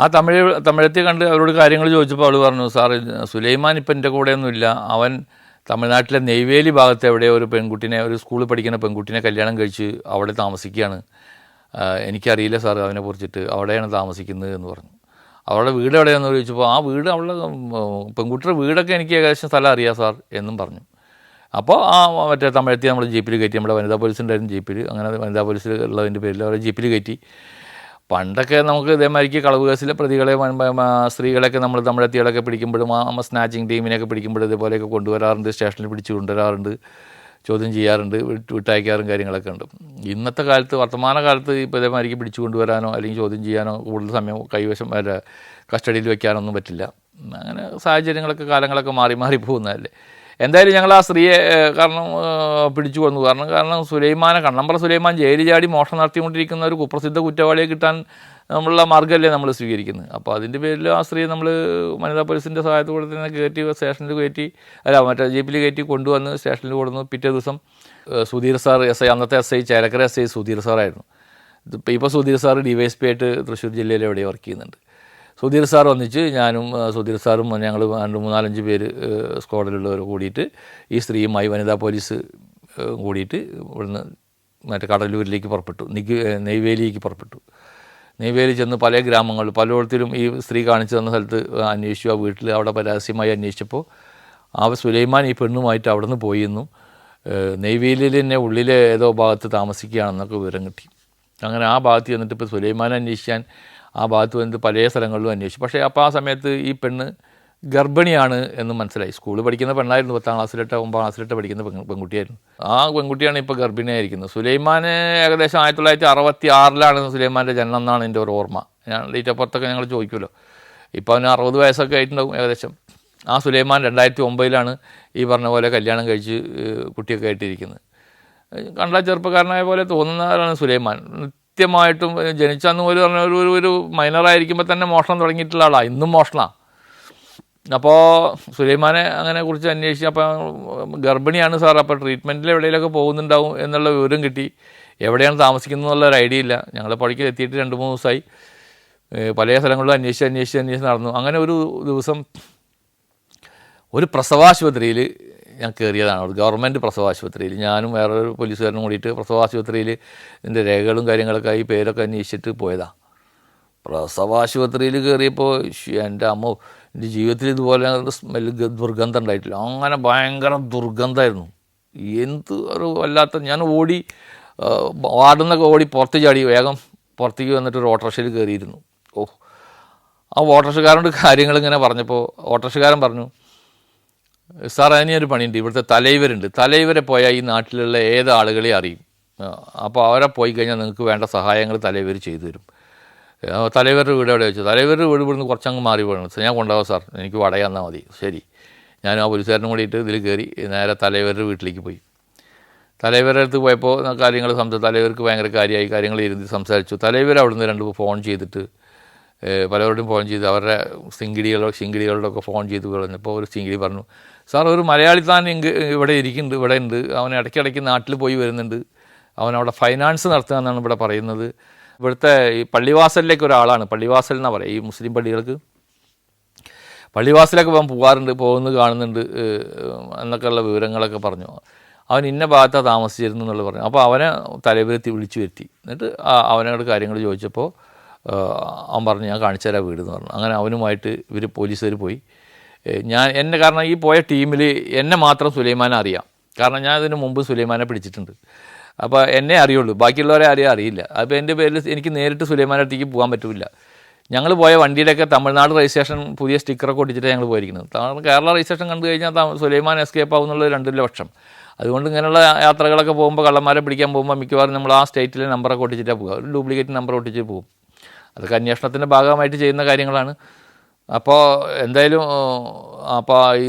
ആ തമിഴത്തി കണ്ട് അവരോട് കാര്യങ്ങൾ ചോദിച്ചപ്പോൾ അവൾ പറഞ്ഞു, സാർ സുലൈമാൻ ഇപ്പം എൻ്റെ കൂടെയൊന്നുമില്ല, അവൻ തമിഴ്നാട്ടിലെ നെയ്വേലി ഭാഗത്ത് എവിടെയോ ഒരു പെൺകുട്ടിനെ, ഒരു സ്കൂളിൽ പഠിക്കുന്ന പെൺകുട്ടിനെ കല്യാണം കഴിച്ച് അവിടെ താമസിക്കുകയാണ്, എനിക്കറിയില്ല സാർ അതിനെക്കുറിച്ചിട്ട്, അവിടെയാണ് താമസിക്കുന്നത് എന്ന് പറഞ്ഞു. അവളുടെ വീട് എവിടെയാണെന്ന് ചോദിച്ചപ്പോൾ ആ വീട് അവളുടെ പെൺകുട്ടിയുടെ വീടൊക്കെ എനിക്ക് ഏകദേശം സ്ഥലം അറിയാം സാർ എന്നും പറഞ്ഞു. അപ്പോൾ ആ മറ്റേ തമിഴത്തി നമ്മൾ ജീപ്പിൽ കയറ്റി, നമ്മുടെ വനിതാ പോലീസിൻ്റെ ജീപ്പിൽ, അങ്ങനെ വനിതാ പോലീസിൽ ഉള്ളതിൻ്റെ പേരിൽ അവരെ ജീപ്പിൽ കയറ്റി. പണ്ടൊക്കെ നമുക്ക് ഇതേമാതിരിക്ക് കളവ് കേസിലെ പ്രതികളെ, സ്ത്രീകളെയൊക്കെ നമ്മൾ തമിഴത്തികളൊക്കെ പിടിക്കുമ്പോഴും സ്നാച്ചിങ് ടീമിനെയൊക്കെ പിടിക്കുമ്പോഴും ഇതേപോലെയൊക്കെ കൊണ്ടുവരാറുണ്ട്, സ്റ്റേഷനിൽ പിടിച്ച് കൊണ്ടുവരാറുണ്ട്, ചോദ്യം ചെയ്യാറുണ്ട്, വിട്ടയക്കാറും കാര്യങ്ങളൊക്കെ ഉണ്ട്. ഇന്നത്തെ കാലത്ത്, വർത്തമാന കാലത്ത് ഇപ്പോൾ ഇതേമാതിരിക്ക് പിടിച്ചു കൊണ്ടുവരാനോ അല്ലെങ്കിൽ ചോദ്യം ചെയ്യാനോ കൂടുതൽ സമയം കൈവശം കസ്റ്റഡിയിൽ വെക്കാനൊന്നും പറ്റില്ല. അങ്ങനെ സാഹചര്യങ്ങളൊക്കെ കാലങ്ങളൊക്കെ മാറി മാറി പോകുന്നതല്ലേ. എന്തായാലും ഞങ്ങൾ ആ സ്ത്രീയെ പിടിച്ചു കൊന്നു. കാരണം സുലൈമാനെ, കണ്ണമ്പ്ര സുലൈമാൻ ജയിലിൽ ചാടി മോഷണം നടത്തിക്കൊണ്ടിരിക്കുന്ന ഒരു കുപ്രസിദ്ധ കുറ്റവാളിയെ കിട്ടാൻ നമ്മളുള്ള മാർഗ്ഗമല്ലേ നമ്മൾ സ്വീകരിക്കുന്നത്. അപ്പോൾ അതിൻ്റെ പേരിൽ ആ സ്ത്രീയെ നമ്മൾ വനിതാ പോലീസിൻ്റെ സഹായത്തോടെ തന്നെ കയറ്റി സ്റ്റേഷനിൽ കയറ്റി, മറ്റേ ജീപ്പിൽ കയറ്റി കൊണ്ടുവന്ന് സ്റ്റേഷനിൽ കൊടുന്നു. പിറ്റേ ദിവസം സുധീർ സാർ, അന്നത്തെ SI ചേലക്കര SI സുധീർ സാറായിരുന്നു. ഇപ്പോൾ സുധീർ സാർ DYSP ആയിട്ട് തൃശ്ശൂർ ജില്ലയിൽ എവിടെ വർക്ക് ചെയ്യുന്നുണ്ട്. സുധീർ സാർ ഒന്നിച്ച് ഞാനും സുധീർ സാറും ഞങ്ങൾ 2-3-4-5 പേര് സ്ക്വാഡിലുള്ളവർ കൂടിയിട്ട് ഈ സ്ത്രീയുമായി വനിതാ പോലീസ് കൂടിയിട്ട് ഇവിടുന്ന് മറ്റേ കടലൂരിലേക്ക് പുറപ്പെട്ടു, നെയ്വേലിക്ക് പുറപ്പെട്ടു. നെയ്വേലി ചെന്ന് പല ഗ്രാമങ്ങളിൽ പലയിടത്തിലും ഈ സ്ത്രീ കാണിച്ചു തന്ന സ്ഥലത്ത് അന്വേഷിച്ചു. ആ വീട്ടിൽ അവിടെ പരസ്യമായി അന്വേഷിച്ചപ്പോൾ സുലൈമാൻ ഈ പെണ്ണുമായിട്ട് അവിടെ നിന്ന് പോയിരുന്നു, നെയ്വേലിയിൽ തന്നെ ഉള്ളിലെ ഏതോ ഭാഗത്ത് താമസിക്കുകയാണെന്നൊക്കെ വിവരം കിട്ടി. അങ്ങനെ ആ ഭാഗത്ത് ചെന്നിട്ട് ഇപ്പോൾ സുലൈമാനെ അന്വേഷിക്കാൻ ആ ഭാഗത്ത് വന്നിട്ട് പല സ്ഥലങ്ങളിലും അന്വേഷിച്ചു. പക്ഷേ അപ്പോൾ ആ സമയത്ത് ഈ പെണ്ണ് ഗർഭിണിയാണ് എന്ന് മനസ്സിലായി. സ്കൂളിൽ പഠിക്കുന്ന പെണ്ണായിരുന്നു, 10ാം ക്ലാസ്സിലിട്ട് 9ാം ക്ലാസ്സിലിട്ട് പഠിക്കുന്ന പെൺകുട്ടിയായിരുന്നു. ആ പെൺകുട്ടിയാണ് ഇപ്പോൾ ഗർഭിണിയായിരിക്കുന്നത്. സുലൈമാൻ ഏകദേശം 1966 സുലൈമാൻ്റെ ജനനം എന്നാണ് എൻ്റെ ഒരു ഓർമ്മ. ഞാൻ ഡേറ്റ് ഓഫ് ബർത്തൊക്കെ ഞങ്ങൾ ചോദിക്കുമല്ലോ. ഇപ്പോൾ അവന് 60 വയസ്സൊക്കെ ആയിട്ടുണ്ടാവും ഏകദേശം. ആ സുലൈമാൻ 2009 ഈ പറഞ്ഞ പോലെ കല്യാണം കഴിച്ച് കുട്ടിയൊക്കെ ആയിട്ടിരിക്കുന്നത്. കണ്ടാൽ ചെറുപ്പക്കാരനായ പോലെ തോന്നുന്നവരാണ് സുലൈമാൻ. കൃത്യമായിട്ടും ജനിച്ചന്ന് പോലും പറഞ്ഞ ഒരു മൈനറായിരിക്കുമ്പോൾ തന്നെ മോഷണം തുടങ്ങിയിട്ടുള്ള ആളാണ്, ഇന്നും മോഷണമാണ്. അപ്പോൾ സുലൈമാനെ അങ്ങനെ കുറിച്ച് അന്വേഷിച്ച്, അപ്പോൾ ഗർഭിണിയാണ് സാർ, അപ്പോൾ ട്രീറ്റ്മെൻറ്റിൽ എവിടെയെങ്കിലുമൊക്കെ പോകുന്നുണ്ടാവും എന്നുള്ള വിവരം കിട്ടി. എവിടെയാണ് താമസിക്കുന്നത് എന്നുള്ളൊരു ഐഡിയ ഇല്ല. ഞങ്ങൾ പണിക്ക് എത്തിയിട്ട് 2-3 ദിവസമായി. പല സ്ഥലങ്ങളിലും അന്വേഷിച്ച് നടന്നു. അങ്ങനെ ഒരു ദിവസം ഒരു പ്രസവാശുപത്രിയിൽ ഞാൻ കയറിയതാണ്, ഒരു ഗവൺമെൻറ് പ്രസവാശുപത്രിയിൽ. ഞാനും വേറൊരു പോലീസുകാരനും കൂടിയിട്ട് പ്രസവാശുപത്രിയിൽ ഇതിൻ്റെ രേഖകളും കാര്യങ്ങളൊക്കെ ആയി പേരൊക്കെ അന്വേഷിച്ചിട്ട് പോയതാണ്. പ്രസവാശുപത്രിയിൽ കയറിയപ്പോൾ എൻ്റെ അമ്മ, എൻ്റെ ജീവിതത്തിൽ ഇതുപോലെ സ്മെല്ല് ദുർഗന്ധം ഉണ്ടായിട്ടില്ല. അങ്ങനെ ഭയങ്കര ദുർഗന്ധമായിരുന്നു. എന്ത് ഒരു വല്ലാത്ത, ഞാൻ ഓടി വാർഡിൽ ഓടി പുറത്ത് ചാടി വേഗം പുറത്തേക്ക് വന്നിട്ട് ഒരു ഓട്ടോറിക്ഷയിൽ കയറിയിരുന്നു. ആ ഓട്ടോറിക്ഷക്കാരോട് കാര്യങ്ങളിങ്ങനെ പറഞ്ഞപ്പോൾ ഓട്ടോറിക്ഷക്കാരൻ പറഞ്ഞു, സാർ അതിനൊരു പണിയുണ്ട്, ഇവിടുത്തെ തലൈവരെ പോയാൽ ഈ നാട്ടിലുള്ള ഏത് ആളുകളെയും അറിയും, അപ്പോൾ അവരെ പോയി കഴിഞ്ഞാൽ നിങ്ങൾക്ക് വേണ്ട സഹായങ്ങൾ തലൈവർ ചെയ്തു തരും. തലൈവരുടെ വീട് എവിടെ വെച്ചു? തലൈവരുടെ വീട് ഇവിടുന്ന് കുറച്ചങ്ങ് മാറി പോകണം, ഞാൻ കൊണ്ടുപോകാം സാർ, എനിക്ക് വാടക തന്നാൽ മതി. ശരി. ഞാൻ ആ പോലീസുകാരനും കൂടിയിട്ട് ഇതിൽ കയറി നേരെ തലൈവരുടെ വീട്ടിലേക്ക് പോയി. തലൈവരുടെ അടുത്ത് പോയപ്പോൾ തലൈവർക്ക് ഭയങ്കര കാര്യമായി, കാര്യങ്ങൾ ഇരുന്ന് സംസാരിച്ചു. തലൈവർ അവിടുന്ന് 2 ഫോൺ ചെയ്തിട്ട് പലരോടും ഫോൺ ചെയ്ത് അവരുടെ ശിങ്കിടികളോടൊക്കെ ഫോൺ ചെയ്ത് പറഞ്ഞപ്പോൾ ഒരു ശിങ്കിടി പറഞ്ഞു, സാർ ഒരു മലയാളി താൻ ഇവിടെ ഉണ്ട്, അവൻ ഇടയ്ക്കിടയ്ക്ക് നാട്ടിൽ പോയി വരുന്നുണ്ട്, അവനവിടെ ഫൈനാൻസ് നടത്തുക എന്നാണ് ഇവിടെ പറയുന്നത്. ഇവിടുത്തെ ഈ പള്ളിവാസലിലേക്ക് ഒരാളാണ്, പള്ളിവാസൽ എന്നാണ് പറയുക, ഈ മുസ്ലിം പള്ളികൾക്ക് പള്ളിവാസലൊക്കെ പോകുന്നത് കാണുന്നുണ്ട് എന്നൊക്കെയുള്ള വിവരങ്ങളൊക്കെ പറഞ്ഞു. അവൻ ഇന്ന ഭാഗത്താണ് താമസിച്ചിരുന്നു എന്നുള്ളത് പറഞ്ഞു. അപ്പോൾ അവനെ തലവരെത്തി വിളിച്ചു വരുത്തി. എന്നിട്ട് അവനോട് കാര്യങ്ങൾ ചോദിച്ചപ്പോൾ അവൻ പറഞ്ഞു, ഞാൻ കാണിച്ചു തരാം വീട് എന്ന് പറഞ്ഞു. അങ്ങനെ അവനുമായിട്ട് പോലീസുകാർ പോയി. കാരണം ഈ പോയ ടീമിൽ എന്നെ മാത്രം സുലൈമാനെ അറിയാം. കാരണം ഞാൻ ഇതിന് മുമ്പ് സുലൈമാനെ പിടിച്ചിട്ടുണ്ട്. അപ്പോൾ എന്നെ അറിയുള്ളൂ, ബാക്കിയുള്ളവരെ അറിയില്ല. അപ്പോൾ എൻ്റെ പേരിൽ എനിക്ക് നേരിട്ട് സുലൈമാൻ്റെ അടുത്തേക്ക് പോകാൻ പറ്റില്ല. ഞങ്ങൾ പോയ വണ്ടിയിലൊക്കെ തമിഴ്നാട് രജിസ്ട്രേഷൻ പുതിയ സ്റ്റിക്കറൊക്കെ ഒട്ടിച്ചിട്ട് ഞങ്ങൾ പോയിരിക്കുന്നത്. കേരള രജിസ്ട്രേഷൻ കണ്ടു കഴിഞ്ഞാൽ സുലൈമാൻ എസ്കേപ്പ് ആവുന്നുള്ള 2 ലക്ഷം. അതുകൊണ്ട് ഇങ്ങനെയുള്ള യാത്രകളൊക്കെ പോകുമ്പോൾ, കള്ളന്മാരെ പിടിക്കാൻ പോകുമ്പോൾ മിക്കവാറും നമ്മൾ ആ സ്റ്റേറ്റിലെ നമ്പറൊക്കെ ഒട്ടിച്ചിട്ടാണ് പോകുക, ഒരു ഡ്യൂപ്ലിക്കേറ്റ് നമ്പർ ഒട്ടിച്ച് പോകും. അതൊക്കെ അന്വേഷണത്തിൻ്റെ ഭാഗമായിട്ട് ചെയ്യുന്ന കാര്യങ്ങളാണ്. അപ്പോൾ എന്തായാലും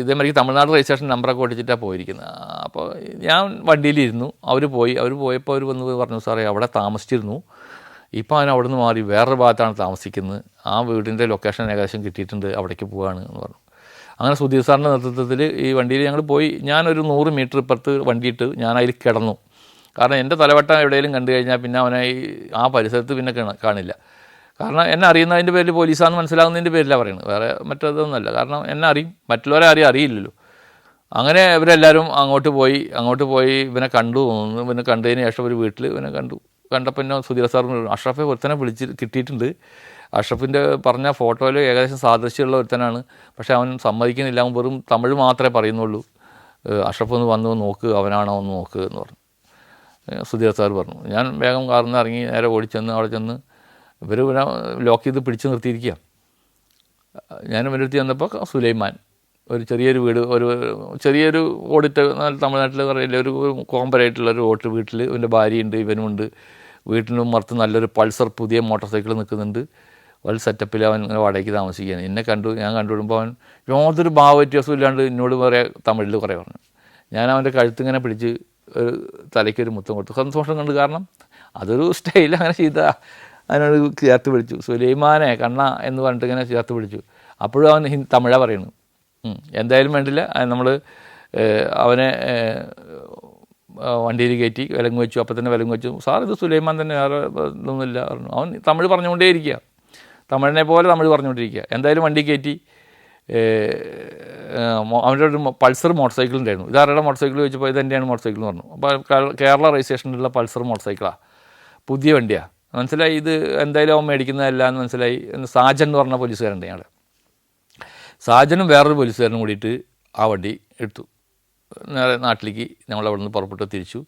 ഇതേമാതിരി തമിഴ്നാട് രജിസ്ട്രേഷൻ നമ്പറൊക്കെ ഒട്ടിച്ചിട്ടാണ് പോയിരിക്കുന്നത്. അപ്പോൾ ഞാൻ വണ്ടിയിലിരുന്നു, അവർ പോയപ്പോൾ അവർ വന്ന് പറഞ്ഞു, സാറേ അവിടെ താമസിച്ചിരുന്നു, ഇപ്പോൾ അവൻ അവിടെ നിന്ന് മാറി വേറൊരു ഭാഗത്താണ് താമസിക്കുന്നത്, ആ വീടിൻ്റെ ലൊക്കേഷൻ ഏകദേശം കിട്ടിയിട്ടുണ്ട്, അവിടേക്ക് പോവുകയാണ് എന്ന് പറഞ്ഞു. അങ്ങനെ സുധീർ സാറിൻ്റെ നേതൃത്വത്തിൽ ഈ വണ്ടിയിൽ ഞങ്ങൾ പോയി. ഞാനൊരു 100 മീറ്റർ ഇപ്പുറത്ത് വണ്ടിയിട്ട് ഞാൻ അതിൽ കിടന്നു. കാരണം എൻ്റെ തലവട്ടം എവിടെയെങ്കിലും കണ്ടു കഴിഞ്ഞാൽ പിന്നെ അവനെ ആ പരിസരത്ത് പിന്നെ കാണില്ല. കാരണം എന്നെ അറിയുന്നതിൻ്റെ പേരിൽ പോലീസാണെന്ന് മനസ്സിലാകുന്നതിൻ്റെ പേരിലാണ് പറയുന്നത്, വേറെ മറ്റതൊന്നുമല്ല. കാരണം എന്നെ അറിയും, മറ്റുള്ളവരെ അറിയില്ലല്ലോ. അങ്ങനെ ഇവരെല്ലാവരും അങ്ങോട്ട് പോയി ഇവനെ കണ്ടു. ഇവനെ കണ്ടതിന് ശേഷം ഒരു വീട്ടിൽ ഇവനെ കണ്ടപ്പോൾ എന്നെ സുധീർ സാർ അഷ്റഫെ ഒരുത്തനെ കിട്ടിയിട്ടുണ്ട്. അഷ്റഫിൻ്റെ പറഞ്ഞ ഫോട്ടോയിൽ ഏകദേശം സാദൃശ്യമുള്ള ഒരുത്തനാണ്, പക്ഷേ അവൻ സമ്മതിക്കുന്നില്ല, അവൻ വെറും തമിഴ് മാത്രമേ പറയുന്നുള്ളൂ. അഷ്റഫ് ഒന്ന് വന്ന് നോക്ക്, അവനാണോ ഒന്ന് നോക്ക് എന്ന് പറഞ്ഞു. സുധീർ സാർ പറഞ്ഞു. ഞാൻ വേഗം കാറിൽ നിന്ന് ഇറങ്ങി നേരെ ഓടിച്ചെന്ന് അവിടെ ചെന്ന് ഇവർ ലോക്ക് ചെയ്ത് പിടിച്ച് നിർത്തിയിരിക്കുക. ഞാൻ ഇവരുടെ അടുത്ത് ചെന്നപ്പോൾ സുലൈമാൻ ഒരു ചെറിയൊരു വീട്, ചെറിയൊരു ഓടിട്ട് തമിഴ്നാട്ടിൽ പറയില്ല, ഒരു കോമ്പറായിട്ടുള്ളൊരു ഓട്ട് വീട്ടിൽ ഇവൻ്റെ ഭാര്യയുണ്ട്, ഇവനുമുണ്ട്. വീട്ടിനും മറുത്ത് നല്ലൊരു പൾസർ പുതിയ മോട്ടോർ സൈക്കിൾ നിൽക്കുന്നുണ്ട്. ഒരു സെറ്റപ്പിൽ അവൻ ഇങ്ങനെ വാടകയ്ക്ക് താമസിക്കുകയാണ്. ഞാൻ കണ്ടുവിടുമ്പോൾ അവൻ യാതൊരു ഭാവവ്യത്യാസവും ഇല്ലാണ്ട് എന്നോട് തമിഴിൽ കുറേ പറഞ്ഞു. ഞാൻ അവൻ്റെ കഴുത്തിങ്ങനെ പിടിച്ച് തലയ്ക്കൊരു മുത്തം കൊടുത്തു. സന്തോഷം കണ്ട്, കാരണം അതൊരു സ്റ്റൈൽ അങ്ങനെ ചെയ്താൽ അതിനോട് ചേർത്ത് പിടിച്ചു. സുലൈമാനെ കണ്ണ എന്ന് പറഞ്ഞിട്ട് ഇങ്ങനെ ചേർത്ത് പിടിച്ചു. അപ്പോഴും അവൻ തമിഴാണ് പറയുന്നു. എന്തായാലും വേണ്ടില്ല, നമ്മൾ അവനെ വണ്ടിയിൽ കയറ്റി വിലങ്ങ് വെച്ചു. അപ്പം തന്നെ വിലങ്ങ് വെച്ചു. സാർ ഇത് സുലൈമാൻ തന്നെ, വേറെ ഇതൊന്നുമില്ല പറഞ്ഞു. അവൻ തമിഴ് പറഞ്ഞുകൊണ്ടേ ഇരിക്കുക, തമിഴിനെ പോലെ തമിഴ് പറഞ്ഞുകൊണ്ടിരിക്കുക. എന്തായാലും വണ്ടി കയറ്റി അവൻ്റെ ഒരു പൾസർ മോട്ടോർ സൈക്കിൾ ഉണ്ടായിരുന്നു. ഇതാരുടെ മോട്ടോർ സൈക്കിൾ ചോദിച്ചപ്പോൾ ഇത് തന്നെയാണ് മോട്ടോർ സൈക്കിൾ എന്ന് പറഞ്ഞു. അപ്പോൾ കേരള രജിസ്ട്രേഷനിലുള്ള പൾസർ മോട്ടോർ സൈക്കിളാണ്, പുതിയ വണ്ടിയാണ്. മനസ്സിലായി, ഇത് എന്തായാലും അവൻ മേടിക്കുന്നതല്ല എന്ന് മനസ്സിലായി. സാജൻ എന്ന് പറഞ്ഞ പോലീസുകാരുണ്ട് ഞങ്ങൾ. സാജനും വേറൊരു പോലീസുകാരനും കൂടിയിട്ട് ആ വണ്ടി എടുത്തു. നേരെ നാട്ടിലേക്ക് നമ്മളവിടെ നിന്ന് പുറപ്പെട്ട് തിരിച്ചു.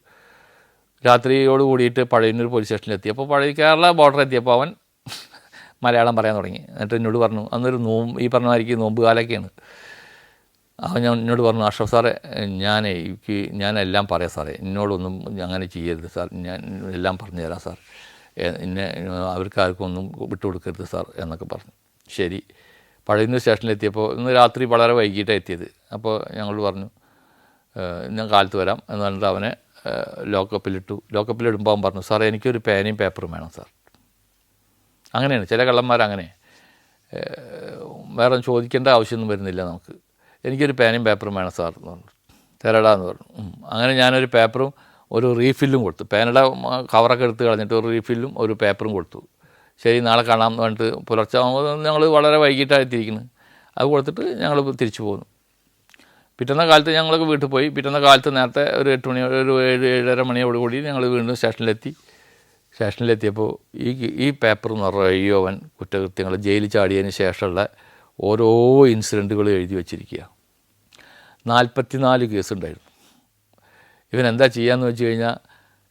രാത്രിയോട് കൂടിയിട്ട് പഴയന്നൂർ പോലീസ് സ്റ്റേഷനിലെത്തി. അപ്പോൾ പഴയ കേരള ബോർഡർ എത്തിയപ്പോൾ അവൻ മലയാളം പറയാൻ തുടങ്ങി. എന്നിട്ട് എന്നോട് പറഞ്ഞു, അന്നൊരു ഈ പറഞ്ഞ മാതിരിക്ക് നോമ്പ് കാലൊക്കെയാണ്. അവൻ എന്നോട് പറഞ്ഞു, അഷ്റഫ് സാറേ, ഞാനെല്ലാം പറയാം സാറേ, എന്നോടൊന്നും അങ്ങനെ ചെയ്യരുത് സാർ, ഞാൻ എല്ലാം പറഞ്ഞു തരാം സാർ, അവർക്കാർക്കും ഒന്നും വിട്ടുകൊടുക്കരുത് സാർ എന്നൊക്കെ പറഞ്ഞു. ശരി. പഴയന്നൂർ സ്റ്റേഷനിലെത്തിയപ്പോൾ ഇന്ന് രാത്രി വളരെ വൈകിട്ടാണ് എത്തിയത്. അപ്പോൾ ഞങ്ങൾ പറഞ്ഞു ഞാൻ കാലത്ത് വരാം എന്ന് പറഞ്ഞിട്ട് അവനെ ലോക്കപ്പിലിടുമ്പോൾ അവൻ പറഞ്ഞു, സാറേ എനിക്കൊരു പേനയും പേപ്പറും വേണം സാർ. അങ്ങനെയാണ് ചില കള്ളന്മാരങ്ങനെ, വേറെ ചോദിക്കേണ്ട ആവശ്യമൊന്നും വരുന്നില്ല നമുക്ക്. എനിക്കൊരു പേനയും പേപ്പറും വേണം സാർ എന്ന് പറഞ്ഞു. തരടാന്ന് പറഞ്ഞു. അങ്ങനെ ഞാനൊരു പേപ്പറും ഒരു റീഫില്ലും കൊടുത്തു. പേനയുടെ കവറൊക്കെ എടുത്ത് കളഞ്ഞിട്ട് ഒരു റീഫില്ലും ഒരു പേപ്പറും കൊടുത്തു. ശരി, നാളെ കാണാം എന്ന് പറഞ്ഞിട്ട് പുലർച്ചെ ഞങ്ങൾ വളരെ വൈകിട്ടാണ് എത്തിയിരിക്കുന്നത്. അത് കൊടുത്തിട്ട് ഞങ്ങൾ തിരിച്ചു പോന്നു. പിറ്റേന്ന കാലത്ത് ഞങ്ങളൊക്കെ വീട്ടിൽ പോയി. പിറ്റേന്ന കാലത്ത് നേരത്തെ ഒരു 8 മണി, ഒരു 7-7:30 മണിയോട് കൂടി ഞങ്ങൾ വീണ്ടും സ്റ്റേഷനിലെത്തിയപ്പോൾ ഈ പേപ്പർ നിറയെ അവൻ കുറ്റകൃത്യങ്ങൾ, ജയിലിൽ ചാടിയതിന് ശേഷമുള്ള ഓരോ ഇൻസിഡൻറ്റുകൾ എഴുതി വച്ചിരിക്കുക. 44 കേസുണ്ടായിരുന്നു. ഇവൻ എന്താ ചെയ്യാന്ന് വെച്ച് കഴിഞ്ഞാൽ,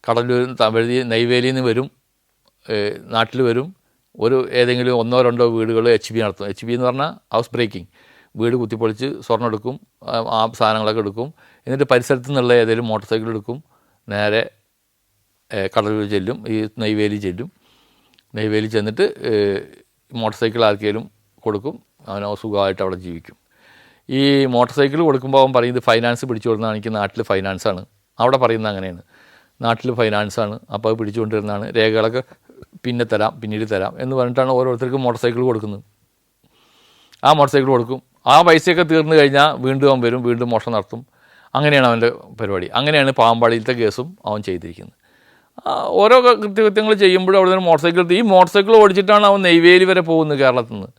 കടലൂർ നെയ്വേലിയിൽ നിന്ന് വരും, നാട്ടിൽ വരും, ഏതെങ്കിലും 1-2 വീടുകൾ HB നടത്തും. HB എന്ന് പറഞ്ഞാൽ ഹൗസ് ബ്രേക്കിംഗ്, വീട് കുത്തിപ്പൊളിച്ച് സ്വർണ്ണം എടുക്കും, ആ സാധനങ്ങളൊക്കെ എടുക്കും. എന്നിട്ട് പരിസരത്തു നിന്നുള്ള ഏതെങ്കിലും മോട്ടോർ സൈക്കിൾ എടുക്കും, നേരെ കടലൂർ ചെല്ലും, ഈ നെയ്വേലി ചെല്ലും. നെയ്വേലി ചെന്നിട്ട് മോട്ടോർ സൈക്കിൾ ആർക്കെങ്കിലും കൊടുക്കും, അവനോ സുഖമായിട്ട് അവിടെ ജീവിക്കും. ഈ മോട്ടോർ സൈക്കിൾ കൊടുക്കുമ്പോൾ അവൻ പറയുന്നത് ഫൈനാൻസ് പിടിച്ചു കൊടുക്കുന്നതാണ്, എനിക്ക് നാട്ടിൽ ഫൈനാൻസാണ്. അവിടെ പറയുന്നത് അങ്ങനെയാണ്, നാട്ടിൽ ഫൈനാൻസാണ്, അപ്പോൾ അത് പിടിച്ചുകൊണ്ടിരുന്നതാണ്, രേഖകളൊക്കെ പിന്നീട് തരാം എന്ന് പറഞ്ഞിട്ടാണ് ഓരോരുത്തർക്കും മോട്ടോർ സൈക്കിൾ കൊടുക്കുന്നത്. ആ മോട്ടോർ സൈക്കിൾ കൊടുക്കും, ആ പൈസയൊക്കെ തീർന്നു കഴിഞ്ഞാൽ വീണ്ടും അവൻ വരും, വീണ്ടും മോഷണം നടത്തും. അങ്ങനെയാണ് അവൻ്റെ പരിപാടി. അങ്ങനെയാണ് പാമ്പാടിയിലത്തെ കേസും അവൻ ചെയ്തിരിക്കുന്നത്. ഓരോ കൃത്യങ്ങൾ ചെയ്യുമ്പോഴും അവിടെ നിന്ന് ഈ മോട്ടോർ സൈക്കിൾ ഓടിച്ചിട്ടാണ് അവൻ നെയ്വേലി വരെ പോകുന്നത് കേരളത്തിൽ നിന്ന്.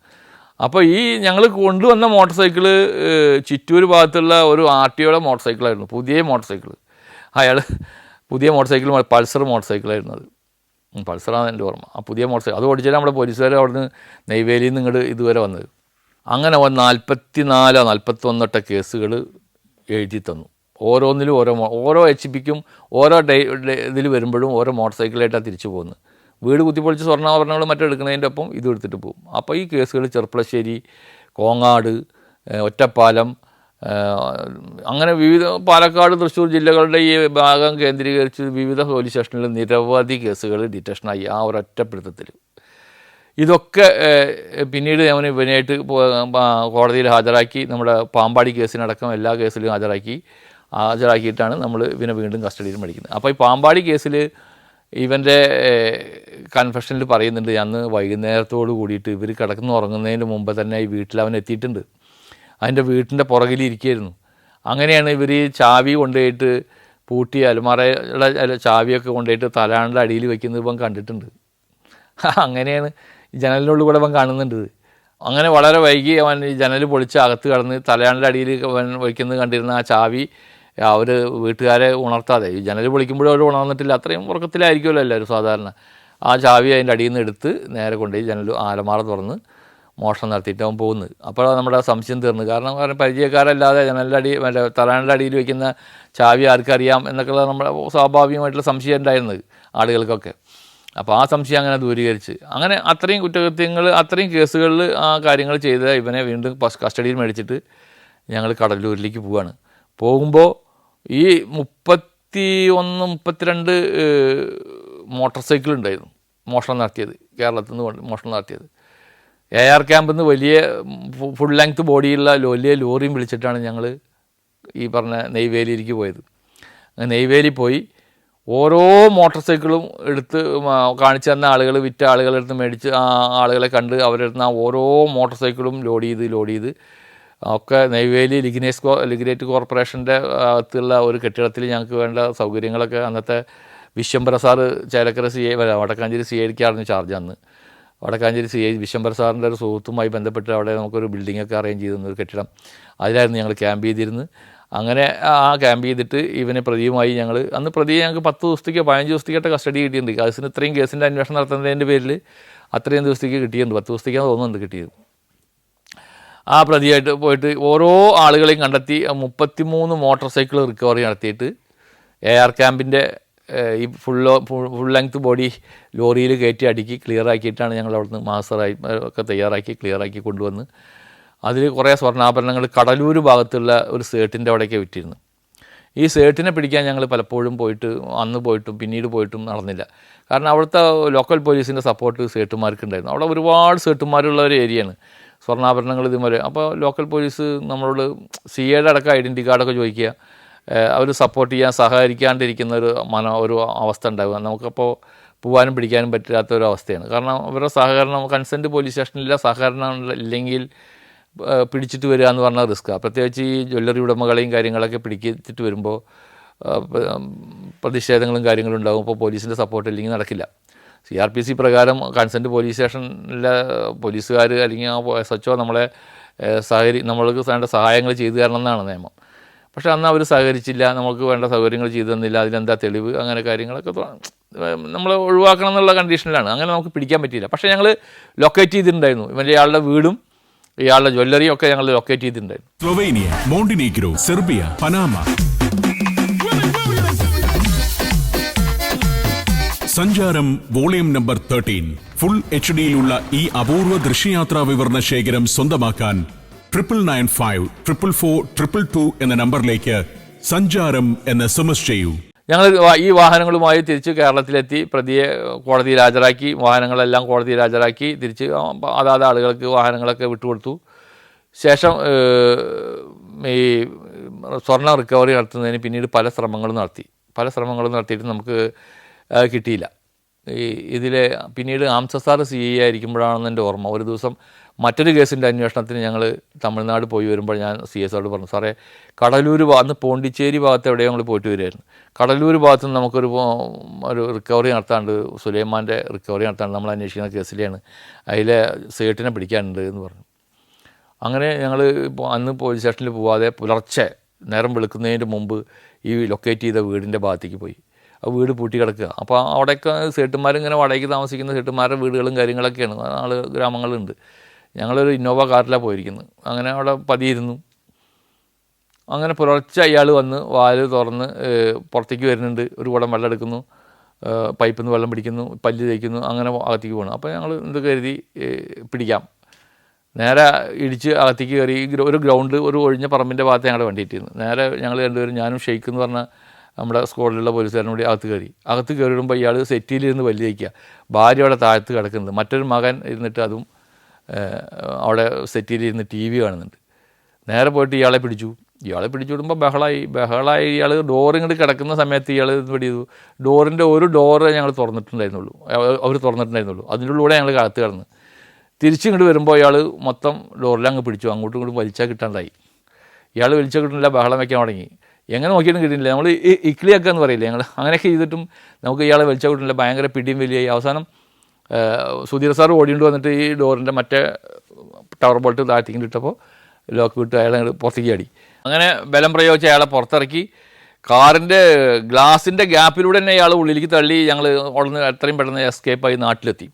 അപ്പോൾ ഈ ഞങ്ങൾ കൊണ്ടുവന്ന മോട്ടോർ സൈക്കിൾ ചിറ്റൂർ ഭാഗത്തുള്ള ഒരു RTOയുടെ മോട്ടോർ സൈക്കിളായിരുന്നു, പുതിയ മോട്ടോർ സൈക്കിൾ. അയാൾ പുതിയ മോട്ടോർ സൈക്കിൾ, പൾസർ മോട്ടോർ സൈക്കിളായിരുന്നു അത്. പൾസറാണ് എൻ്റെ ഓർമ്മ. ആ പുതിയ മോട്ടോർ സൈക്കിൾ അത് ഓടിച്ചാൽ നമ്മുടെ പോലീസുകാർ അവിടെ നിന്ന് നെയ്വേലിയിൽ നിന്ന് ഇങ്ങോട്ട് ഇതുവരെ വന്നത്. അങ്ങനെ 44-41 കേസുകൾ എഴുതി തന്നു. ഓരോന്നിലും ഓരോ HBക്കും ഓരോ ഇതിൽ വരുമ്പോഴും ഓരോ മോട്ടോർ സൈക്കിളായിട്ടാണ് തിരിച്ചു പോകുന്നത്. വീട് കുത്തിപ്പൊളിച്ച് സ്വർണ്ണാഭരണങ്ങൾ മറ്റെടുക്കുന്നതിൻ്റെ ഒപ്പം ഇത് എടുത്തിട്ട് പോകും. അപ്പോൾ ഈ കേസുകൾ ചെർപ്പളശ്ശേരി, കോങ്ങാട്, ഒറ്റപ്പാലം, അങ്ങനെ പാലക്കാട്, തൃശ്ശൂർ ജില്ലകളുടെ ഈ ഭാഗം കേന്ദ്രീകരിച്ച് വിവിധ പോലീസ് സ്റ്റേഷനിൽ നിരവധി കേസുകൾ ഡിറ്റക്ഷനായി ആ ഒരൊറ്റപ്പിടുത്തത്തിൽ. ഇതൊക്കെ പിന്നീട് ഇവനായിട്ട് കോടതിയിൽ ഹാജരാക്കി, നമ്മുടെ പാമ്പാടി കേസിനടക്കം എല്ലാ കേസിലും ഹാജരാക്കിയിട്ടാണ് നമ്മൾ ഇവനെ വീണ്ടും കസ്റ്റഡിയിൽ മേടിക്കുന്നത്. അപ്പോൾ ഈ പാമ്പാടി കേസിൽ ഇവൻ്റെ കൺഫെഷനിൽ പറയുന്നുണ്ട്, അന്ന് വൈകുന്നേരത്തോട് കൂടിയിട്ട് ഇവർ ഉറങ്ങുന്നതിന് മുമ്പ് തന്നെ ഈ വീട്ടിൽ അവൻ എത്തിയിട്ടുണ്ട്. അതിൻ്റെ വീട്ടിൻ്റെ പുറകിലിരിക്കുകയായിരുന്നു. അങ്ങനെയാണ് ഇവർ ഈ ചാവി കൊണ്ടുപോയിട്ട് പൂട്ടി അലമാറയുടെ ചാവിയൊക്കെ കൊണ്ടുപോയിട്ട് തലാണിൻ്റെ അടിയിൽ വയ്ക്കുന്നത് ഇവൻ കണ്ടിട്ടുണ്ട്. അങ്ങനെയാണ് ജനലിനുള്ളിൽ കൂടെ അവൻ കാണുന്നുണ്ട്. അങ്ങനെ വളരെ വൈകി അവൻ ഈ ജനൽ പൊളിച്ച് അകത്ത് കടന്ന് തലയാണിൻ്റെ അടിയിൽ അവൻ വയ്ക്കുന്നത് കണ്ടിരുന്ന ആ ചാവി അവർ വീട്ടുകാരെ ഉണർത്താതെ, ഈ ജനൽ പൊളിക്കുമ്പോഴും അവർ ഉണർന്നിട്ടില്ല, അത്രയും ഉറക്കത്തിലായിരിക്കുമല്ലോ എല്ലാവരും സാധാരണ. ആ ചാവി അതിൻ്റെ അടിയിൽ നിന്ന് എടുത്ത് നേരെ കൊണ്ടുപോയി ജനൽ ആലമാറ തുറന്ന് മോഷണം നടത്തിയിട്ട് അവൻ പോകുന്നത്. അപ്പോൾ നമ്മുടെ സംശയം തീർന്നു. കാരണം പരിചയക്കാരല്ലാതെ ജനലിൻ്റെ അടി തലയാണിൻ്റെ അടിയിൽ വയ്ക്കുന്ന ചാവി ആർക്കറിയാം എന്നൊക്കെയുള്ള നമ്മുടെ സ്വാഭാവികമായിട്ടുള്ള സംശയം ഉണ്ടായിരുന്നത് ആളുകൾക്കൊക്കെ. അപ്പോൾ ആ സംശയം അങ്ങനെ ദൂരീകരിച്ച് അങ്ങനെ അത്രയും കുറ്റകൃത്യങ്ങൾ, അത്രയും കേസുകളിൽ ആ കാര്യങ്ങൾ ചെയ്ത് ഇവനെ വീണ്ടും കസ്റ്റഡിയിൽ മേടിച്ചിട്ട് ഞങ്ങൾ കടലൂരിലേക്ക് പോവുകയാണ്. പോകുമ്പോൾ ഈ 32 മോട്ടോർ സൈക്കിൾ ഉണ്ടായിരുന്നു മോഷണം നടത്തിയത്, കേരളത്തിൽ നിന്ന് മോഷണം നടത്തിയത്. AR ക്യാമ്പിൽ നിന്ന് വലിയ ഫുൾ ലെങ്ത് ബോഡിയുള്ള വലിയ ലോറിയും വിളിച്ചിട്ടാണ് ഞങ്ങൾ ഈ പറഞ്ഞ നെയ്വേലിയിലേക്ക് പോയത്. നെയ്വേലി പോയി ഓരോ മോട്ടോർ സൈക്കിളും എടുത്ത് കാണിച്ചു തന്ന ആളുകൾ, വിറ്റ ആളുകളെടുത്ത് മേടിച്ച് ആ ആളുകളെ കണ്ട് അവരെടുത്ത് ആ ഓരോ മോട്ടോർ സൈക്കിളും ലോഡ് ചെയ്ത് ഒക്കെ നെയ്വേലി ലിഗ്നേറ്റ് കോർപ്പറേഷൻ്റെ അകത്തുള്ള ഒരു കെട്ടിടത്തിൽ ഞങ്ങൾക്ക് വേണ്ട സൗകര്യങ്ങളൊക്കെ അന്നത്തെ വിശ്വംഭര സാറ് ചേലക്കര CI വടക്കാഞ്ചേരി CIക്കായിരുന്നു ചാർജ് അന്ന്. വടക്കാഞ്ചേരി CI വിശ്വംഭര സാറിൻ്റെ ഒരു സുഹൃത്തുമായി ബന്ധപ്പെട്ട് അവിടെ നമുക്കൊരു ബിൽഡിങ്ങൊക്കെ അറേഞ്ച് ചെയ്തിരുന്ന ഒരു കെട്ടിടം, അതിലായിരുന്നു ഞങ്ങൾ ക്യാമ്പ് ചെയ്തിരുന്നത്. അങ്ങനെ ആ ക്യാമ്പ് ചെയ്തിട്ട് ഇവനെ പ്രതിയുമായി ഞങ്ങൾ അന്ന് പ്രതിയെ ഞങ്ങൾക്ക് 10 ദിവസത്തേക്കോ 15 ദിവസത്തേക്കായിട്ട് കസ്റ്റഡി കിട്ടിയിട്ടുണ്ട്. അതിന് ഇത്രയും കേസിൻ്റെ അന്വേഷണം നടത്തുന്നതിൻ്റെ പേരിൽ അത്രയും ദിവസത്തേക്ക് കിട്ടിയിട്ടുണ്ട്. 10 ദിവസത്തേക്കാണ് തോന്നുന്നുണ്ട് കിട്ടിയത്. ആ പ്രതിയായിട്ട് പോയിട്ട് ഓരോ ആളുകളെയും കണ്ടെത്തി 33 മോട്ടോർ സൈക്കിൾ റിക്കവറി നടത്തിയിട്ട് AR ക്യാമ്പിൻ്റെ ഈ ഫുൾ ലെങ്ത് ബോഡി ലോറിയിൽ കയറ്റി അടുക്കി ക്ലിയർ ആക്കിയിട്ടാണ് ഞങ്ങൾ അവിടുന്ന് മാസ്റ്ററായി ഒക്കെ തയ്യാറാക്കി ക്ലിയറാക്കി കൊണ്ടുവന്ന് അതിൽ കുറേ സ്വർണ്ണാഭരണങ്ങൾ കടലൂർ ഭാഗത്തുള്ള ഒരു സേട്ടിൻ്റെ അവിടേക്ക് വിറ്റിരുന്നു. ഈ സേട്ടിനെ പിടിക്കാൻ ഞങ്ങൾ പലപ്പോഴും അന്ന് പോയിട്ടും പിന്നീട് പോയിട്ടും നടന്നില്ല. കാരണം അവിടുത്തെ ലോക്കൽ പോലീസിൻ്റെ സപ്പോർട്ട് സേട്ടുമാർക്കുണ്ടായിരുന്നു. അവിടെ ഒരുപാട് സേട്ടുമാരുള്ള ഒരു ഏരിയയാണ്, സ്വർണ്ണാഭരണങ്ങൾ ഇതുപോലെ. അപ്പോൾ ലോക്കൽ പോലീസ് നമ്മളോട് CAയുടെ അടക്കം ഐഡൻറ്റി കാർഡൊക്കെ ചോദിക്കുക, അവർ സപ്പോർട്ട് ചെയ്യാൻ സഹകരിക്കാണ്ടിരിക്കുന്ന ഒരു അവസ്ഥ ഉണ്ടാവുക. നമുക്കപ്പോൾ പോകാനും പിടിക്കാനും പറ്റാത്ത ഒരു അവസ്ഥയാണ്. കാരണം അവരുടെ സഹകരണം, കൺസെൻറ്റ് പോലീസ് സ്റ്റേഷനില്ല, സഹകരണം ഇല്ലെങ്കിൽ പിടിച്ചിട്ട് വരിക എന്ന് പറഞ്ഞാൽ റിസ്ക്കാണ്. പ്രത്യേകിച്ച് ഈ ജ്വല്ലറി ഉടമകളെയും കാര്യങ്ങളൊക്കെ പിടിച്ചിട്ട് വരുമ്പോൾ പ്രതിഷേധങ്ങളും കാര്യങ്ങളും ഉണ്ടാകും. അപ്പോൾ പോലീസിൻ്റെ സപ്പോർട്ട് ഇല്ലെങ്കിൽ നടക്കില്ല. CRPC പ്രകാരം കൺസെൻറ്റ് പോലീസ് സ്റ്റേഷനിലെ പോലീസുകാർ അല്ലെങ്കിൽ ആ SHO നമ്മൾക്ക് വേണ്ട സഹായങ്ങൾ ചെയ്തു തരണം എന്നാണ് നിയമം. പക്ഷേ അന്ന് അവർ സഹകരിച്ചില്ല, നമുക്ക് വേണ്ട സൗകര്യങ്ങൾ ചെയ്തു തന്നില്ല, അതിലെന്താ തെളിവ്, അങ്ങനെ കാര്യങ്ങളൊക്കെ നമ്മൾ ഒഴിവാക്കണം എന്നുള്ള കണ്ടീഷനിലാണ്. അങ്ങനെ നമുക്ക് പിടിക്കാൻ പറ്റിയില്ല. പക്ഷേ ഞങ്ങൾ ലൊക്കേറ്റ് ചെയ്തിട്ടുണ്ടായിരുന്നു, ഇയാളുടെ വീടും ഇയാളുടെ ജ്വല്ലറിയും ഒക്കെ ഞങ്ങൾ ലൊക്കേറ്റ് ചെയ്തിട്ടുണ്ടായിരുന്നു. Slovenia, Montenegro, Serbia, Panama. സഞ്ചാരം വോളിയം നമ്പർ 13 ഫുൾ HDയിലുള്ള ഈ അപൂർവ ദൃശ്യയാത്രാ വിവരണ ശേഖരം സ്വന്തമാക്കാൻ 9995444222 എന്ന നമ്പറിലേക്ക് സഞ്ചാരം എന്ന് SMS ചെയ്യൂ. ഞങ്ങൾ ഈ വാഹനങ്ങളുമായി തിരിച്ച് കേരളത്തിലെത്തി പ്രതിയെ കോടതിയിൽ ഹാജരാക്കി, വാഹനങ്ങളെല്ലാം കോടതിയിൽ ഹാജരാക്കി തിരിച്ച് അതാത് ആളുകൾക്ക് വാഹനങ്ങളൊക്കെ വിട്ടുകൊടുത്തു. ശേഷം ഈ സ്വർണ്ണ റിക്കവറി നടത്തുന്നതിന് പിന്നീട് പല ശ്രമങ്ങളും നടത്തിയിട്ട് നമുക്ക് കിട്ടിയില്ല. ഇതിലെ പിന്നീട് ആംസസാർ CI ആയിരിക്കുമ്പോഴാണെന്ന് എൻ്റെ ഓർമ്മ, ഒരു ദിവസം മറ്റൊരു കേസിൻ്റെ അന്വേഷണത്തിന് ഞങ്ങൾ തമിഴ്നാട് പോയി വരുമ്പോൾ ഞാൻ CS പറഞ്ഞു, സാറേ കടലൂർ അന്ന് പോണ്ടിച്ചേരി ഭാഗത്ത് എവിടെയോ ഞങ്ങൾ പോയിട്ട് വരികയായിരുന്നു, കടലൂർ ഭാഗത്ത് നിന്ന് നമുക്കൊരു റിക്കവറി നടത്താണ്ട്, സുലൈമാൻ്റെ റിക്കവറി നടത്താണ്ട് നമ്മൾ അന്വേഷിക്കുന്ന കേസിലെയാണ്, അതിലെ സേട്ടിനെ പിടിക്കാനുണ്ട് എന്ന് പറഞ്ഞു. അങ്ങനെ ഞങ്ങൾ അന്ന് പോലീസ് സ്റ്റേഷനിൽ പോവാതെ പുലർച്ചെ നേരം വെളുക്കുന്നതിന് മുമ്പ് ഈ ലൊക്കേറ്റ് ചെയ്ത വീടിൻ്റെ ഭാഗത്തേക്ക് പോയി. ആ വീട് പൂട്ടി കിടക്കുക. അപ്പോൾ അവിടെയൊക്കെ സേട്ടുമാരിങ്ങനെ വാടകയ്ക്ക് താമസിക്കുന്ന സേട്ടുമാരുടെ വീടുകളും കാര്യങ്ങളൊക്കെയാണ്, ഗ്രാമങ്ങളുണ്ട്. ഞങ്ങളൊരു ഇന്നോവ കാറിലാണ് പോയിരിക്കുന്നത്. അങ്ങനെ അവിടെ പതിയിരുന്നു. അങ്ങനെ പുലർച്ചെ അയാൾ വന്ന് വാല് തുറന്ന് പുറത്തേക്ക് വരുന്നുണ്ട്, ഒരു കുടം വെള്ളം എടുക്കുന്നു, പൈപ്പിൽ നിന്ന് വെള്ളം പിടിക്കുന്നു, പല്ല് തേക്കുന്നു, അങ്ങനെ അകത്തേക്ക് പോകണം. അപ്പോൾ ഞങ്ങൾ എന്ത് കരുതി പിടിക്കാം, നേരെ ഇടിച്ച് അകത്തേക്ക് കയറി ഒരു ഗ്രൗണ്ട്, ഒരു ഒഴിഞ്ഞ പറമ്പിൻ്റെ ഭാഗത്ത് ഞങ്ങളുടെ വണ്ടി ഇട്ടിരുന്നു. നേരെ ഞങ്ങൾ രണ്ടുപേരും, ഞാനും ഷെയ്ഖ് എന്ന് പറഞ്ഞ നമ്മുടെ സ്ക്വാഡിലുള്ള പോലീസുകാരനും കൂടി അകത്ത് കയറിയിടുമ്പോൾ ഇയാൾ സെറ്റിയിലിരുന്ന് പല്ല് തേക്കുക, ഭാര്യ അവിടെ താഴത്ത് കിടക്കുന്നുണ്ട്, മറ്റൊരു മകൻ ഇരുന്നിട്ട് അതും അവിടെ സെറ്റിയിലിരുന്ന് TV കാണുന്നുണ്ട്. നേരെ പോയിട്ട് ഇയാളെ പിടിച്ചു വിടുമ്പോൾ ബഹളായി. ഇയാൾ ഡോറിങ്ങോട്ട് കിടക്കുന്ന സമയത്ത് ഇയാൾ പിടി ചെയ്തു. ഡോറിൻ്റെ ഒരു ഡോറ് ഞങ്ങൾ അവർ തുറന്നിട്ടുണ്ടായിരുന്നുള്ളൂ. അതിൻ്റെ ഉള്ളിലൂടെ ഞങ്ങൾ കാത്ത് കിടന്ന് തിരിച്ചിങ്ങോട്ട് വരുമ്പോൾ ഇയാൾ മൊത്തം ഡോറിൽ അങ്ങ് പിടിച്ചു, അങ്ങോട്ടും ഇങ്ങോട്ടും വലിച്ചാൽ കിട്ടാണ്ടായി. ഇയാൾ വലിച്ചാൽ കിട്ടുന്നില്ല, ബഹളം വയ്ക്കാൻ തുടങ്ങി. എങ്ങനെ നോക്കിയിട്ടും കിട്ടുന്നില്ല. നമ്മൾ ഇക്ലിയാക്കുക എന്ന് പറയില്ലേ, ഞങ്ങൾ അങ്ങനെയൊക്കെ ചെയ്തിട്ടും നമുക്ക് ഇയാളെ വലിച്ചാൽ കിട്ടുന്നില്ല. ഭയങ്കര പിടിയും വലിയായി. അവസാനം സുധീർ സാർ ഓടിക്കൊണ്ട് വന്നിട്ട് ഈ ഡോറിൻ്റെ മറ്റേ ടവർ ബോൾട്ട് താഴ്ത്തിക്കൊണ്ട് ഇട്ടപ്പോൾ ലോക്ക് വിട്ട് അയാളെ പുറത്തേക്ക് ചാടി. അങ്ങനെ ബലം പ്രയോഗിച്ച് അയാളെ പുറത്തിറക്കി കാറിൻ്റെ ഗ്ലാസിൻ്റെ ഗ്യാപ്പിലൂടെ തന്നെ അയാൾ ഉള്ളിലേക്ക് തള്ളി. ഞങ്ങൾ അവിടുന്ന് എത്രയും പെട്ടെന്ന് എസ്കേപ്പായി നാട്ടിലെത്തി.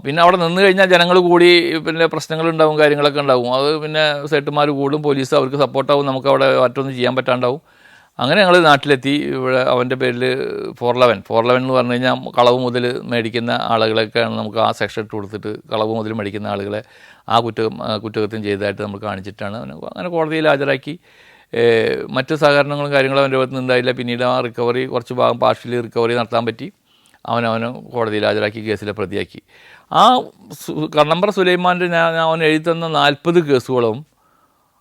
പിന്നെ അവിടെ നിന്ന് കഴിഞ്ഞാൽ ജനങ്ങൾ കൂടി പിന്നെ പ്രശ്നങ്ങളുണ്ടാവും, കാര്യങ്ങളൊക്കെ ഉണ്ടാവും. അത് പിന്നെ സേട്ടുമാർ കൂടും, പോലീസ് അവർക്ക് സപ്പോർട്ടാവും, നമുക്ക് അവിടെ മറ്റൊന്നും ചെയ്യാൻ പറ്റാണ്ടാവും. അങ്ങനെ ഞങ്ങൾ നാട്ടിലെത്തി. ഇവിടെ അവൻ്റെ പേരിൽ 411 എന്ന് പറഞ്ഞു കഴിഞ്ഞാൽ കളവ് മുതൽ മേടിക്കുന്ന ആളുകളൊക്കെയാണ് നമുക്ക് ആ സെക്ഷൻ ഇട്ട് കൊടുത്തിട്ട് കളവ് മുതൽ മേടിക്കുന്ന ആളുകളെ ആ കുറ്റകൃത്യം ചെയ്തതായിട്ട് നമ്മൾ കാണിച്ചിട്ടാണ് അങ്ങനെ കോടതിയിൽ ഹാജരാക്കി. മറ്റ് സഹകരണങ്ങളും കാര്യങ്ങളും അവൻ്റെ ഭാഗത്ത് നിന്നുണ്ടായില്ല. പിന്നീട് ആ റിക്കവറി കുറച്ച് ഭാഗം പാർഷ്യലി റിക്കവറി നടത്താൻ പറ്റി. അവനവനെ കോടതിയിൽ ഹാജരാക്കി കേസിലെ പ്രതിയാക്കി. ആ കണ്ണമ്പ്ര സുലൈമാൻ്റെ അവൻ എഴുതി തന്ന 40 കേസുകളും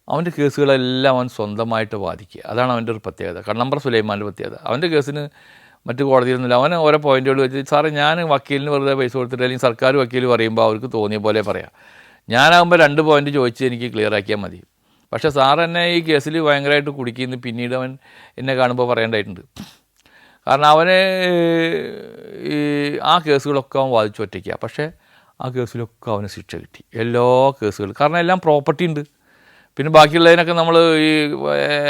അവൻ്റെ കേസുകളെല്ലാം അവൻ സ്വന്തമായിട്ട് വാദിക്കുക. അതാണ് അവൻ്റെ ഒരു പ്രത്യേകത, കണ്ണമ്പ്ര സുലൈമാൻ്റെ പ്രത്യേകത. അവൻ്റെ കേസിന് മറ്റ് കോടതിയിലൊന്നുമില്ല. അവൻ ഓരോ പോയിൻറ്റുകൾ വെച്ച് സാറേ ഞാൻ വക്കീലിന് വെറുതെ പൈസ കൊടുത്തിട്ട് അല്ലെങ്കിൽ സർക്കാർ വക്കീൽ പറയുമ്പോൾ അവർക്ക് തോന്നിയ പോലെ പറയാം. ഞാനാകുമ്പോൾ 2 പോയിൻറ്റ് ചോദിച്ച് എനിക്ക് ക്ലിയർ ആക്കിയാൽ മതി. പക്ഷേ സാർ എന്നെ ഈ കേസിൽ ഭയങ്കരമായിട്ട് കുടുക്കിയെന്ന് പിന്നീട് അവൻ എന്നെ കാണുമ്പോൾ പറയേണ്ടതായിട്ടുണ്ട്. കാരണം അവന് ആ കേസുകളൊക്കെ അവൻ വാദിച്ചു ഒറ്റയ്ക്കുക. പക്ഷേ ആ കേസിലൊക്കെ അവന് ശിക്ഷ കിട്ടി, എല്ലാ കേസുകളും. കാരണം എല്ലാം പ്രോപ്പർട്ടി ഉണ്ട്. പിന്നെ ബാക്കിയുള്ളതിനൊക്കെ നമ്മൾ ഈ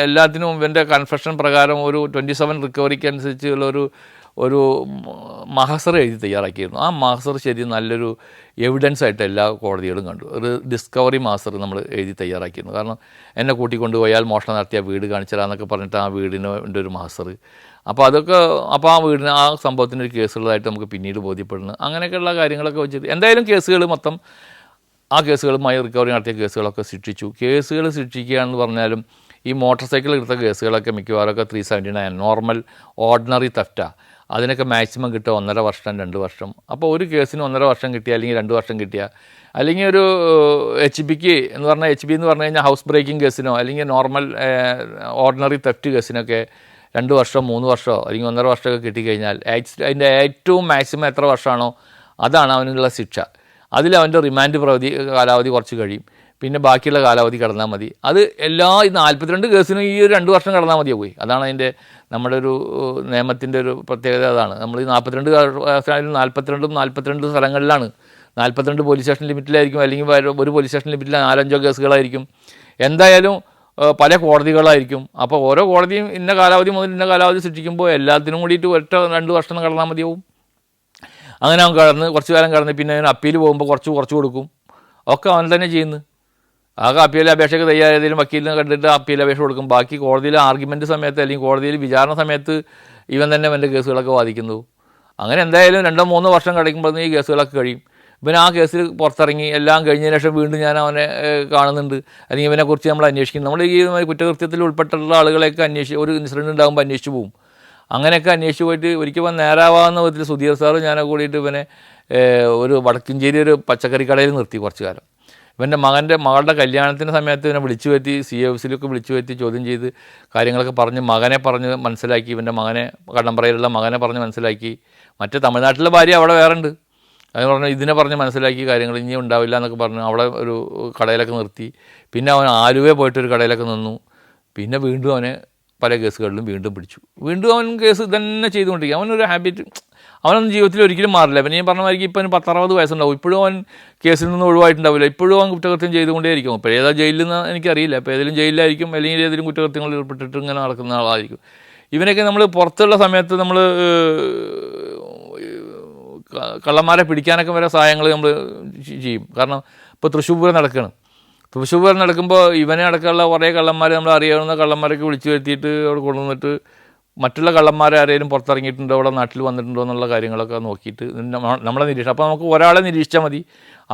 എല്ലാത്തിനും ഇവൻ്റെ കൺഫെഷൻ പ്രകാരം ഒരു 27 റിക്കവറിക്ക് അനുസരിച്ചുള്ള ഒരു മഹസർ എഴുതി തയ്യാറാക്കിയിരുന്നു. ആ മഹസർ ശരി നല്ലൊരു എവിഡൻസ് ആയിട്ട് എല്ലാ കോടതികളും കണ്ടു. ഒരു ഡിസ്കവറി മഹസർ നമ്മൾ എഴുതി തയ്യാറാക്കിയിരുന്നു. കാരണം എന്നെ കൂട്ടിക്കൊണ്ടുപോയാൽ മോഷണം നടത്തിയ വീട് കാണിച്ചതാന്നൊക്കെ പറഞ്ഞിട്ട് ആ വീടിൻ്റെ ഒരു മഹസർ. അപ്പോൾ ആ വീടിന് ആ സംഭവത്തിൻ്റെ ഒരു കേസുകളായിട്ട് നമുക്ക് പിന്നീട് ബോധ്യപ്പെടുന്നു. അങ്ങനെയൊക്കെയുള്ള കാര്യങ്ങളൊക്കെ വെച്ചിട്ട് എന്തായാലും കേസുകൾ മൊത്തം ആ കേസുകളുമായി റിക്കവറി നടത്തിയ കേസുകളൊക്കെ ശിക്ഷിച്ചു. കേസുകൾ ശിക്ഷിക്കുകയാണെന്ന് പറഞ്ഞാലും ഈ മോട്ടോർ സൈക്കിൾ എടുത്ത കേസുകളൊക്കെ മിക്കവാറൊക്കെ 379 നോർമൽ ഓർഡിനറി തെഫ്റ്റാണ്. അതിനൊക്കെ മാക്സിമം കിട്ടുക 1.5 വർഷം 2 വർഷം. അപ്പോൾ ഒരു കേസിന് 1.5 വർഷം കിട്ടിയ അല്ലെങ്കിൽ 2 വർഷം കിട്ടിയ അല്ലെങ്കിൽ ഒരു HB എന്ന് പറഞ്ഞു കഴിഞ്ഞാൽ ഹൗസ് ബ്രേക്കിംഗ് കേസിനോ അല്ലെങ്കിൽ നോർമൽ ഓർഡിനറി തെഫ്റ്റ് കേസിനൊക്കെ 2 വർഷം 3 വർഷമോ അല്ലെങ്കിൽ 1.5 വർഷമൊക്കെ കിട്ടിക്കഴിഞ്ഞാൽ അതിൻ്റെ ഏറ്റവും മാക്സിമം എത്ര വർഷമാണോ അതാണ് അവനുള്ള ശിക്ഷ. അതിൽ അവൻ്റെ റിമാൻഡ് കാലാവധി കുറച്ച് കഴിയും. പിന്നെ ബാക്കിയുള്ള കാലാവധി കടന്നാൽ മതി. അത് എല്ലാ 42 കേസിനും ഈ 2 വർഷം കടന്നാൽ മതിയോ പോയി. അതാണ് അതിൻ്റെ നമ്മുടെ ഒരു നിയമത്തിൻ്റെ ഒരു പ്രത്യേകത. അതാണ് നമ്മൾ ഈ 42 കേസിലും 42 സ്ഥലങ്ങളിലാണ്. 42 പോലീസ് സ്റ്റേഷൻ ലിമിറ്റിലായിരിക്കും, അല്ലെങ്കിൽ ഒരു പോലീസ് സ്റ്റേഷൻ ലിമിറ്റിൽ 4-5 കേസുകളായിരിക്കും. എന്തായാലും പല കോടതികളായിരിക്കും. അപ്പോൾ ഓരോ കോടതിയും ഇന്ന കാലാവധി മുതൽ ഇന്ന കാലാവധി സൃഷ്ടിക്കുമ്പോൾ എല്ലാത്തിനും കൂടിയിട്ട് 2 വർഷം കടന്നാൽ മതിയാവും. അങ്ങനെ അവൻ കുറച്ച് കാലം കടന്ന് പിന്നെ അവൻ അപ്പീൽ പോകുമ്പോൾ കുറച്ച് കൊടുക്കും. ഒക്കെ അവൻ തന്നെ ചെയ്യുന്നു. ആകെ അപ്പീൽ അപേക്ഷയ്ക്ക് തയ്യാറേതെങ്കിലും വക്കീലിനെ കണ്ടിട്ട് അപ്പീൽ അപേക്ഷ കൊടുക്കും. ബാക്കി കോടതിയിലെ ആർഗ്യുമെൻറ്റ് സമയത്ത് അല്ലെങ്കിൽ കോടതിയിൽ വിചാരണ സമയത്ത് ഇവൻ തന്നെ അവൻ്റെ കേസുകളൊക്കെ വാദിക്കുന്നു. അങ്ങനെ എന്തായാലും 2-3 വർഷം കഴിക്കുമ്പോഴത്തേക്കും ഈ കേസുകളൊക്കെ കഴിയും. ഇവൻ ആ കേസിൽ പുറത്തിറങ്ങി എല്ലാം കഴിഞ്ഞതിന് ശേഷം വീണ്ടും ഞാൻ അവനെ കാണുന്നുണ്ട്, അല്ലെങ്കിൽ ഇവനെക്കുറിച്ച് നമ്മൾ അന്വേഷിക്കുന്നു. നമ്മൾ ഈ കുറ്റകൃത്യത്തിൽ ഉൾപ്പെട്ടുള്ള ആളുകളെയൊക്കെ ഒരു ഇൻസിഡൻറ്റ് ഉണ്ടാകുമ്പോൾ അന്വേഷിച്ച് പോകും. അങ്ങനെയൊക്കെ അന്വേഷിച്ച് പോയിട്ട് ഒരിക്കൽ നേരാവാവുന്ന വിധത്തിൽ സുധീർ സാറ് ഞാനൊക്കെ കൂടിയിട്ട് ഇവനെ ഒരു വടക്കഞ്ചേരി ഒരു പച്ചക്കറി കടയിൽ നിർത്തി കുറച്ച് കാലം. ഇവൻ്റെ മകളുടെ കല്യാണത്തിൻ്റെ സമയത്ത് ഇവനെ വിളിച്ചു വരുത്തി, CFCയിലൊക്കെ വിളിച്ചു വരുത്തി ചോദ്യം ചെയ്ത് കാര്യങ്ങളൊക്കെ പറഞ്ഞ് പറഞ്ഞ് മനസ്സിലാക്കി. ഇവൻ്റെ കണ്ണമ്പ്രയിലുള്ള മകനെ പറഞ്ഞ് മനസ്സിലാക്കി. മറ്റേ തമിഴ്നാട്ടിലെ ഭാര്യ അവിടെ വേറെ ഉണ്ട്, അത് പറഞ്ഞ് ഇതിനെ പറഞ്ഞ് മനസ്സിലാക്കി കാര്യങ്ങൾ ഇനി ഉണ്ടാവില്ല എന്നൊക്കെ പറഞ്ഞ് അവിടെ ഒരു കടയിലൊക്കെ നിർത്തി. പിന്നെ അവൻ ആലുവേ പോയിട്ടൊരു കടയിലൊക്കെ നിന്നു. പിന്നെ വീണ്ടും അവനെ പല കേസുകളിലും വീണ്ടും പിടിച്ചു. വീണ്ടും അവൻ കേസ് തന്നെ ചെയ്തുകൊണ്ടിരിക്കും. അവനൊരു ഹാബിറ്റ്, അവനൊന്നും ജീവിതത്തിൽ ഒരിക്കലും മാറില്ല. പിന്നെ ഞാൻ പറഞ്ഞ മാതിരി ഇപ്പം 10-60 വയസ്സുണ്ടാവും, ഇപ്പോഴും അവൻ കേസിൽ നിന്ന് ഒഴിവായിട്ടുണ്ടാവില്ല. ഇപ്പോഴും അവൻ കുറ്റകൃത്യം ചെയ്തുകൊണ്ടേയിരിക്കും. ഇപ്പോൾ ഏതാ ജയിലിൽ നിന്ന് എനിക്കറിയില്ല. ഇപ്പോൾ ഏതെങ്കിലും ജയിലിലായിരിക്കും, അല്ലെങ്കിൽ ഏതെങ്കിലും കുറ്റകൃത്യങ്ങളിൽ ഏർപ്പെട്ടിട്ട് ഇങ്ങനെ നടക്കുന്ന ആളായിരിക്കും. ഇവനൊക്കെ നമ്മൾ പുറത്തുള്ള സമയത്ത് നമ്മൾ കള്ളന്മാരെ പിടിക്കാനൊക്കെ വരെ സഹായങ്ങൾ നമ്മൾ ചെയ്യും. കാരണം ഇപ്പോൾ തൃശ്ശൂർ പൂരം നടക്കുമ്പോൾ ഇവനെ അടക്കമുള്ള കുറേ കള്ളന്മാർ നമ്മൾ അറിയാവുന്ന കള്ളന്മാരൊക്കെ വിളിച്ചു വരുത്തിയിട്ട് അവിടെ കൊണ്ടുവന്നിട്ട് മറ്റുള്ള കള്ളന്മാരെ ആരെങ്കിലും പുറത്തിറങ്ങിയിട്ടുണ്ടോ, അവിടെ നാട്ടിൽ വന്നിട്ടുണ്ടോ എന്നുള്ള കാര്യങ്ങളൊക്കെ നോക്കിയിട്ട് നമ്മളെ നിരീക്ഷണം. അപ്പോൾ നമുക്ക് ഒരാളെ നിരീക്ഷിച്ചാൽ മതി.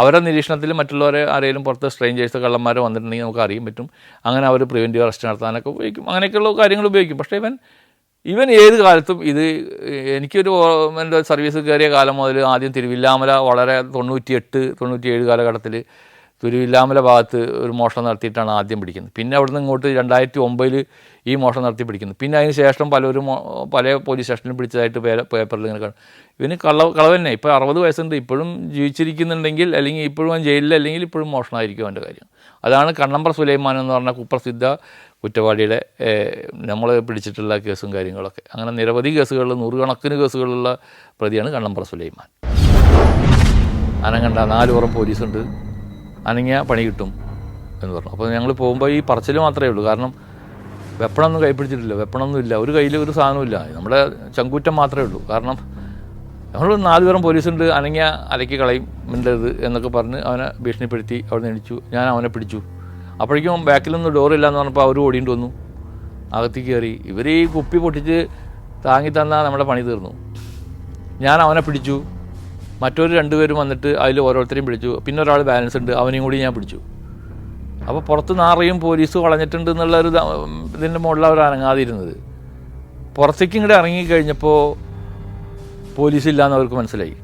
അവരുടെ നിരീക്ഷണത്തിൽ മറ്റുള്ളവരെ ആരെങ്കിലും പുറത്ത് സ്ട്രേഞ്ചേഴ്സ് കള്ളന്മാരെ വന്നിട്ടുണ്ടെങ്കിൽ നമുക്ക് അറിയാൻ പറ്റും. അങ്ങനെ അവർ പ്രിവെൻറ്റീവ് അറസ്റ്റ് നടത്താനൊക്കെ ഉപയോഗിക്കും. അങ്ങനെയൊക്കെയുള്ള കാര്യങ്ങൾ ഉപയോഗിക്കും. പക്ഷേ ഇവൻ ഏത് കാലത്തും ഇത് എനിക്കൊരു എൻ്റെ സർവീസ് കയറിയ കാലം മുതൽ ആദ്യം തിരുവില്ലാമല വളരെ 98-97 കാലഘട്ടത്തിൽ തിരുവില്ലാമല ഭാഗത്ത് ഒരു മോഷണം നടത്തിയിട്ടാണ് ആദ്യം പിടിക്കുന്നത്. പിന്നെ അവിടുന്ന് ഇങ്ങോട്ട് 2009 ഈ മോഷണം നടത്തി പിടിക്കുന്നത്. പിന്നെ അതിന് ശേഷം പല പോലീസ് സ്റ്റേഷനിലും പിടിച്ചതായിട്ട് പേപ്പറിൽ ഇങ്ങനെ കാണും. ഇവന് കളവ് തന്നെ. ഇപ്പോൾ 60 വയസ്സുണ്ട്, ഇപ്പോഴും ജീവിച്ചിരിക്കുന്നുണ്ടെങ്കിൽ അല്ലെങ്കിൽ ഇപ്പോഴും ജയിലിൽ അല്ലെങ്കിൽ ഇപ്പോഴും മോഷണമായിരിക്കും അവൻ്റെ കാര്യം. അതാണ് കണ്ണമ്പ്ര സുലൈമാൻ എന്ന് പറഞ്ഞ കുപ്രസിദ്ധ കുറ്റവാളിയുടെ നമ്മൾ പിടിച്ചിട്ടുള്ള കേസും കാര്യങ്ങളൊക്കെ. അങ്ങനെ നിരവധി കേസുകളിൽ 100 കണക്കിന് കേസുകളുള്ള പ്രതിയാണ് കണ്ണമ്പ്ര സുലൈമാൻ. അനങ്ങണ്ട 4 പുറം പോലീസുണ്ട്, അനങ്ങിയ പണി കിട്ടും എന്ന് പറഞ്ഞു. അപ്പോൾ ഞങ്ങൾ പോകുമ്പോൾ ഈ പറച്ചിൽ മാത്രമേ ഉള്ളൂ. കാരണം വെപ്പണമൊന്നും കൈപ്പിടിച്ചിട്ടില്ല, വെപ്പണമൊന്നും ഇല്ല, ഒരു കയ്യിൽ ഒരു സാധനമില്ല, നമ്മുടെ ചങ്കൂറ്റം മാത്രമേ ഉള്ളൂ. കാരണം നമ്മൾ 4 പുറം പോലീസുണ്ട്, അനങ്ങിയ അലക്കി കളയും മിണ്ടരുത് എന്നൊക്കെ പറഞ്ഞ് അവനെ ഭീഷണിപ്പെടുത്തി അവിടെ നിന്ന് എണിച്ചു. ഞാൻ അവനെ പിടിച്ചു. അപ്പോഴേക്കും ബാക്കിലൊന്നും ഡോറില്ല എന്ന് പറഞ്ഞപ്പോൾ അവർ ഓടിയിട്ട് വന്നു, അകത്തേക്ക് കയറി. ഇവർ ഈ കുപ്പി പൊട്ടിച്ച് താങ്ങി തന്നാൽ നമ്മുടെ പണി തീർന്നു. ഞാൻ അവനെ പിടിച്ചു, മറ്റൊരു 2 പേരും വന്നിട്ട് അതിൽ ഓരോരുത്തരെയും പിടിച്ചു. പിന്നെ ഒരാൾ ബാലൻസ് ഉണ്ട്, അവനെയും കൂടി ഞാൻ പിടിച്ചു. അപ്പോൾ പുറത്ത് നാറയും പോലീസ് വളഞ്ഞിട്ടുണ്ട് എന്നുള്ളൊരു ഇതിൻ്റെ മുകളിൽ അവർ അനങ്ങാതിരുന്നത്. പുറത്തേക്ക് ഇങ്ങോട്ട് ഇറങ്ങിക്കഴിഞ്ഞപ്പോൾ പോലീസില്ല എന്ന് അവർക്ക് മനസ്സിലായി.